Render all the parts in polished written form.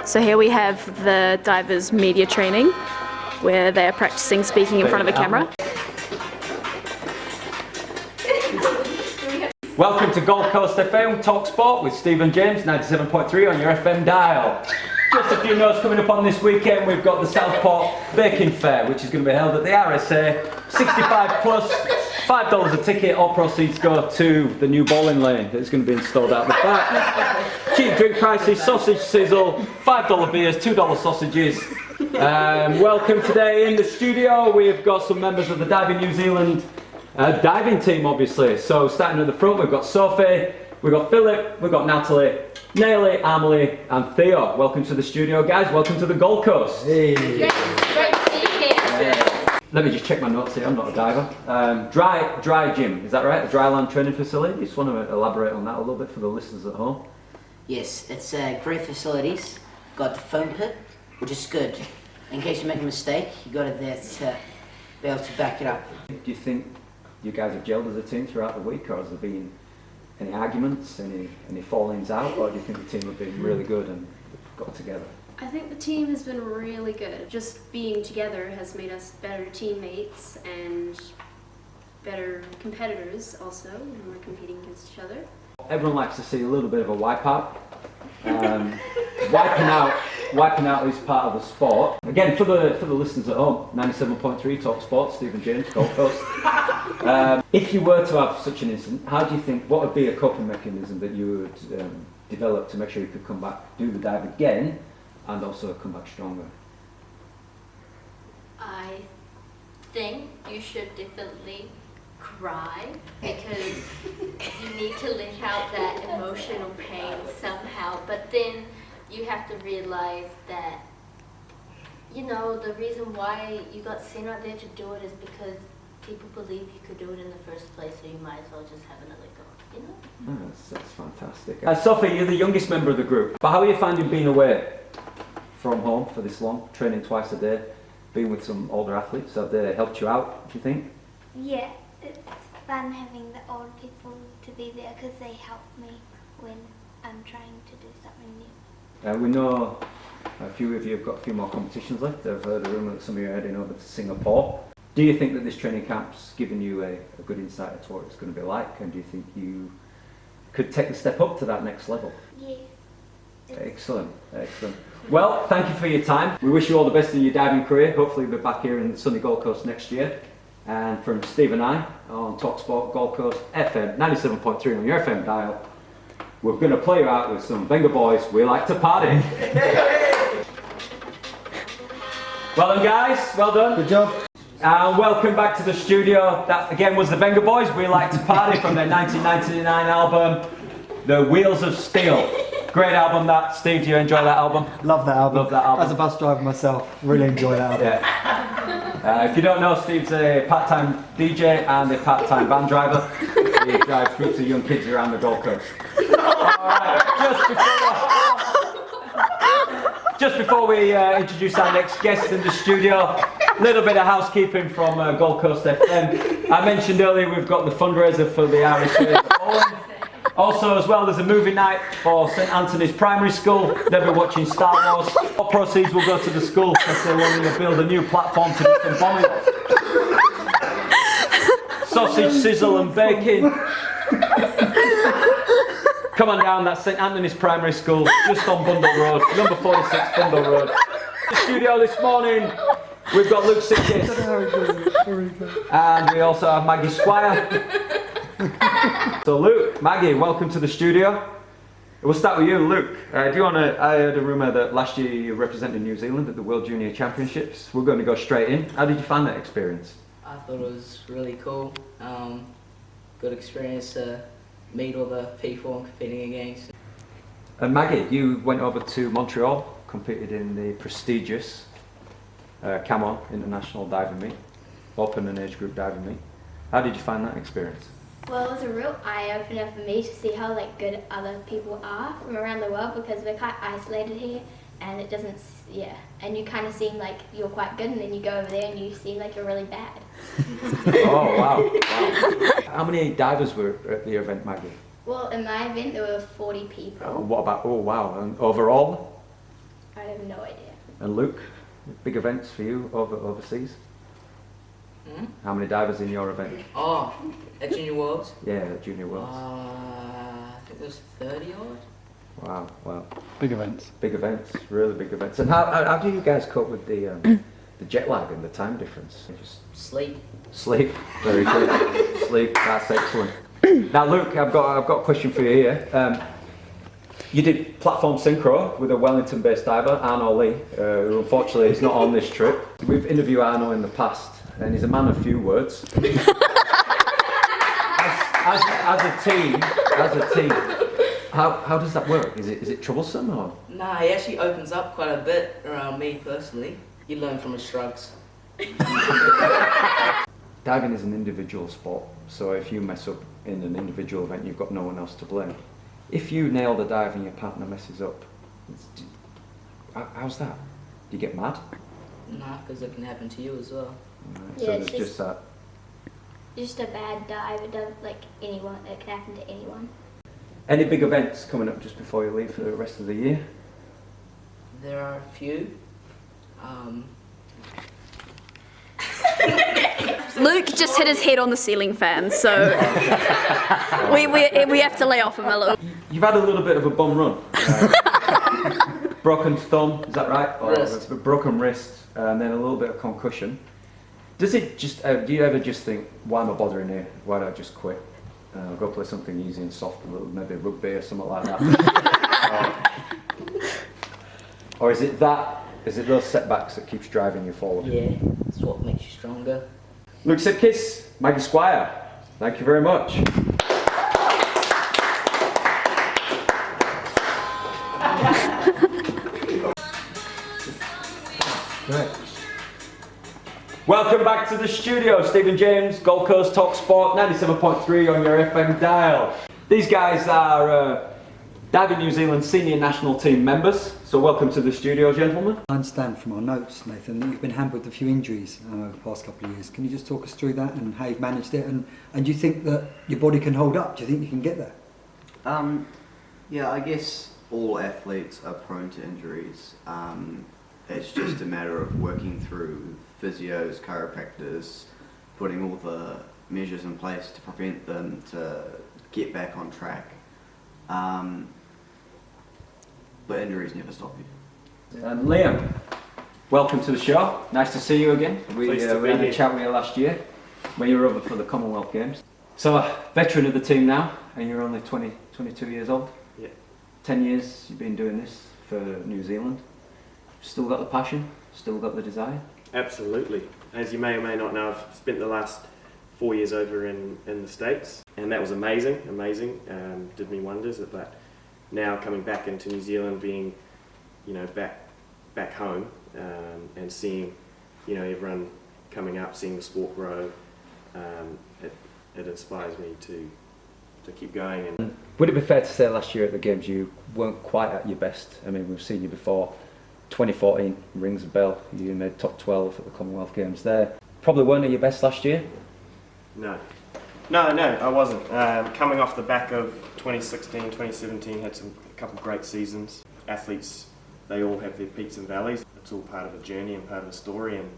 So here we have the divers media training where they are practicing speaking in front of a camera. Welcome to Gold Coast FM Talk Sport with Stephen James, 97.3 on your FM dial. Just a few notes coming up on this weekend. We've got the Southport Baking Fair, which is going to be held at the RSA. 65 plus, $5 a ticket. All proceeds go to the new bowling lane that's going to be installed out the back. Cheap drink prices, sausage sizzle, $5 beers, $2 sausages. Welcome today in the studio. We've got some members of the Diving New Zealand diving team, obviously. So starting at the front, we've got Sophie, we've got Philip, we've got Natalie, Nelly, Amelie and Theo. Welcome to the studio, guys. Welcome to the Gold Coast. Hey. Great to be here. Let me just check my notes here. I'm not a diver. Dry gym, is that right? A dry land training facility? Just want to elaborate on that a little bit for the listeners at home. Yes, it's great facilities. Got the foam pit, which is good. In case you make a mistake, you got it there to be able to back it up. Do you think you guys have gelled as a team throughout the week, or has there been any arguments, any fallings out, or do you think the team have been really good and got together? I think the team has been really good. Just being together has made us better teammates and better competitors also when we're competing against each other. Everyone likes to see a little bit of a wipeout. Wiping out is part of the sport. Again, for the listeners at home, 97.3 Talk Sport, Stephen James, Gold Coast. If you were to have such an incident, how do you think, what would be a coping mechanism that you would develop to make sure you could come back, do the dive again, and also come back stronger? I think you should definitely cry, because you need to let out that emotional pain somehow, but then you have to realize that, you know, the reason why you got sent out there to do it is because people believe you could do it in the first place, so you might as well just have another go, you know? Oh, that's fantastic. Sophie, you're the youngest member of the group, but how are you finding being away from home for this long, training twice a day, being with some older athletes? Have they helped you out, do you think? Yeah, it's fun having the old people to be there because they help me when I'm trying to do something new. We know a few of you have got a few more competitions left. I've heard a rumour that some of you are heading over to Singapore. Do you think that this training camp's given you a good insight into what it's going to be like, and do you think you could take the step up to that next level? Yes. Excellent, excellent. Well, thank you for your time. We wish you all the best in your diving career. Hopefully we'll be back here in the sunny Gold Coast next year. And from Steve and I on TalkSport Gold Coast FM 97.3 on your FM dial, we're going to play you out with some Venga Boys, We Like to Party. Well done, guys, well done. Good job. And welcome back to the studio. That again was the Venga Boys, We Like to Party, from their 1999 album, The Wheels of Steel. Great album that. Steve, do you enjoy that album? Love that album. Love that album. As a bus driver myself, really enjoy that album. Yeah. If you don't know, Steve's a part-time DJ and a part-time van driver. He drives groups of young kids around the Gold Coast. Alright, just before we introduce our next guest in the studio, a little bit of housekeeping from Gold Coast FM. I mentioned earlier we've got the fundraiser for the RSA. Also, as well, there's a movie night for St Anthony's Primary School. They'll be watching Star Wars. All proceeds will go to the school because they want to build a new platform to do some bombing. Sausage, sizzle and bacon. Come on down, that's St Anthony's Primary School, just on Bundle Road, number 46 Bundle Road. In the studio this morning, we've got Luke Sickis. And we also have Maggie Squire. So Luke, Maggie, welcome to the studio. We'll start with you, Luke. I heard a rumour that last year you represented New Zealand at the World Junior Championships. We're going to go straight in. How did you find that experience? I thought it was really cool. Good experience to meet all the people I'm competing against. And Maggie, you went over to Montreal, competed in the prestigious Camo International Diving Meet, Open and Age Group Diving Meet. How did you find that experience? Well, it was a real eye-opener for me to see how good other people are from around the world, because we're quite isolated here, and it doesn't, and you kind of seem like you're quite good, and then you go over there and you seem like you're really bad. Oh, wow. How many divers were at the event, Maggie? Well, in my event there were 40 people. What about, oh wow, and overall? no idea. And Luke, big events for you overseas? Hmm? How many divers in your event? Oh, at Junior Worlds? Yeah, at Junior Worlds. I think it was 30 odd. Wow. Big events. Big events, really big events. And how do you guys cope with the jet lag and the time difference? Just Sleep. sleep, very good. Sleep, that's excellent. Now, Luke, I've got a question for you here. You did platform synchro with a Wellington-based diver, Arno Lee, who unfortunately is not on this trip. We've interviewed Arno in the past, and he's a man of few words. As a team, how does that work? Is it troublesome or? Nah, he actually opens up quite a bit around me personally. You learn from his shrugs. Diving is an individual sport, so if you mess up in an individual event, you've got no one else to blame. If you nail the dive and your partner messes up, how's that? Do you get mad? Nah, because it can happen to you as well. Right, Yeah, so it's there's just that. Just a bad dive. It doesn't like anyone. It can happen to anyone. Any big events coming up just before you leave for the rest of the year? There are a few. Luke just hit his head on the ceiling fan, so we have to lay off him a little. You've had a little bit of a bum run. Broken thumb, is that right? Or Wrist. a broken wrist, and then a little bit of concussion. Does it just? Do you ever just think, why am I bothering here? Why don't I just quit? I'll go play something easy and soft, a little maybe rugby or something like that. Or is it that? Is it those setbacks that keeps driving you forward? Yeah, it's what makes you stronger. Luke Sipkis, Maggie Squire, thank you very much. Great. Welcome back to the studio, Stephen James, Gold Coast Talk Sport, 97.3 on your FM dial. These guys are Diving New Zealand senior national team members, so welcome to the studio, gentlemen. I understand from our notes, Nathan, that you've been hampered with a few injuries over the past couple of years. Can you just talk us through that and how you've managed it? And do you think that your body can hold up? Do you think you can get there? Yeah, I guess all athletes are prone to injuries. It's just a matter of working through physios, chiropractors, putting all the measures in place to prevent them to get back on track. But injuries never stop you. And Liam, welcome to the show. Nice to see you again. We had a chat with you last year when you were over for the Commonwealth Games. So, a veteran of the team now, and you're only 22 years old. Yeah. 10 years you've been doing this for New Zealand. Still got the passion? Still got the desire? Absolutely. As you may or may not know, I've spent the last 4 years over in the States, and that was amazing, did me wonders. But now coming back into New Zealand, being, back home, and seeing, everyone coming up, seeing the sport grow, it inspires me to keep going. And would it be fair to say last year at the Games you weren't quite at your best? I mean, we've seen you before. 2014 rings a bell. You made top 12 at the Commonwealth Games there. Probably weren't at your best last year? No, I wasn't. Coming off the back of 2016, 2017, had a couple of great seasons. Athletes, they all have their peaks and valleys. It's all part of a journey and part of a story, and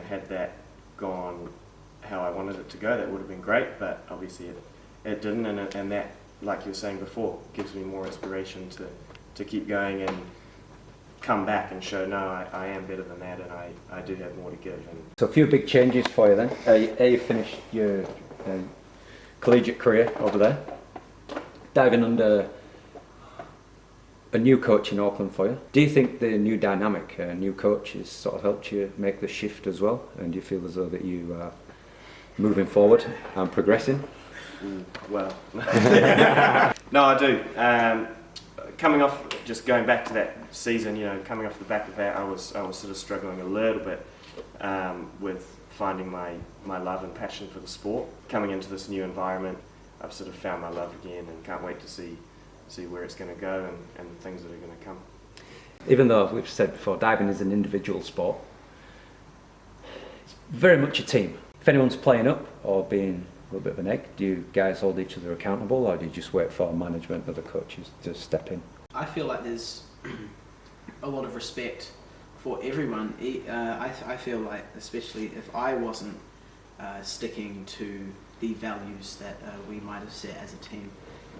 had that gone how I wanted it to go, that would have been great, but obviously it didn't, and that, like you were saying before, gives me more inspiration to keep going and come back and show, no, I am better than that, and I do have more to give. And so a few big changes for you then. You finished your collegiate career over there, diving under a new coach in Auckland for you. Do you think the new dynamic, new coach, has sort of helped you make the shift as well? And do you feel as though that you are moving forward and progressing? Well, no, I do. Coming off, just going back to that season, coming off the back of that, I was sort of struggling a little bit with finding my love and passion for the sport. Coming into this new environment, I've sort of found my love again, and can't wait to see where it's going to go and the things that are going to come. Even though we've said before, diving is an individual sport, it's very much a team. If anyone's playing up or being a little bit of an egg, do you guys hold each other accountable, or do you just wait for management or the coaches to step in? I feel like there's a lot of respect for everyone. I feel like, especially if I wasn't sticking to the values that we might have set as a team,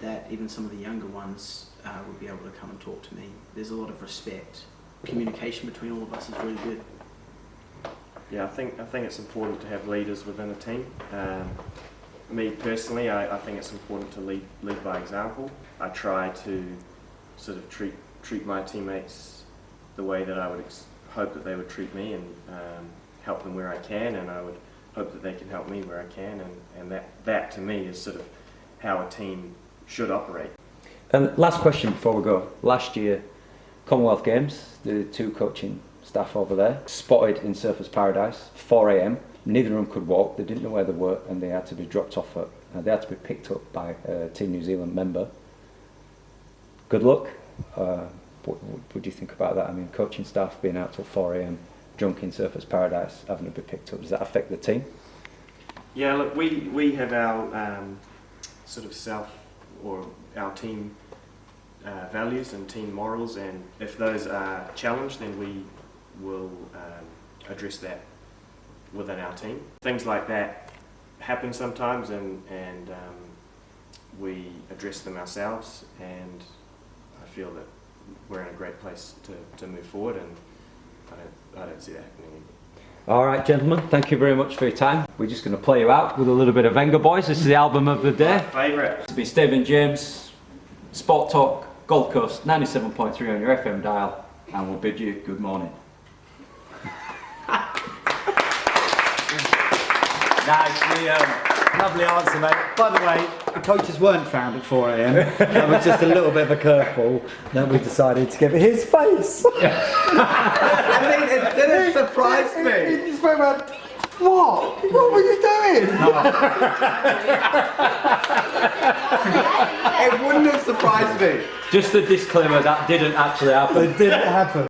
that even some of the younger ones would be able to come and talk to me. There's a lot of respect. Communication between all of us is really good. Yeah, I think it's important to have leaders within a team. Me personally, I think it's important to lead by example. I try to sort of treat my teammates the way that I would hope that they would treat me, and help them where I can, and I would hope that they can help me where I can, and that to me is sort of how a team should operate. And last question before we go. Last year, Commonwealth Games, the two coaching staff over there spotted in Surfers Paradise, 4 a.m. Neither of them could walk, they didn't know where they were, and they had to be dropped off they had to be picked up by a Team New Zealand member. Good luck. What do you think about that? I mean, coaching staff being out till 4 a.m, drunk in Surfers Paradise, having to be picked up, does that affect the team? Yeah, look, we have our sort of our team values and team morals, and if those are challenged, then we will address that within our team. Things like that happen sometimes, and we address them ourselves, and I feel that we're in a great place to move forward, and I don't see that happening anymore. All right, gentlemen, thank you very much for your time. We're just going to play you out with a little bit of Venga Boys. This is the album of the day. Favourite. It's been Stephen James, Sport Talk, Gold Coast, 97.3 on your FM dial, and we'll bid you good morning. Nice, lovely answer, mate. By the way, the coaches weren't found at 4 a.m. That was just a little bit of a curveball that we decided to give it his face. I mean, it didn't surprise me. He just went around, what? What were you doing? It wouldn't have surprised me. Just a disclaimer, that didn't actually happen. It didn't happen.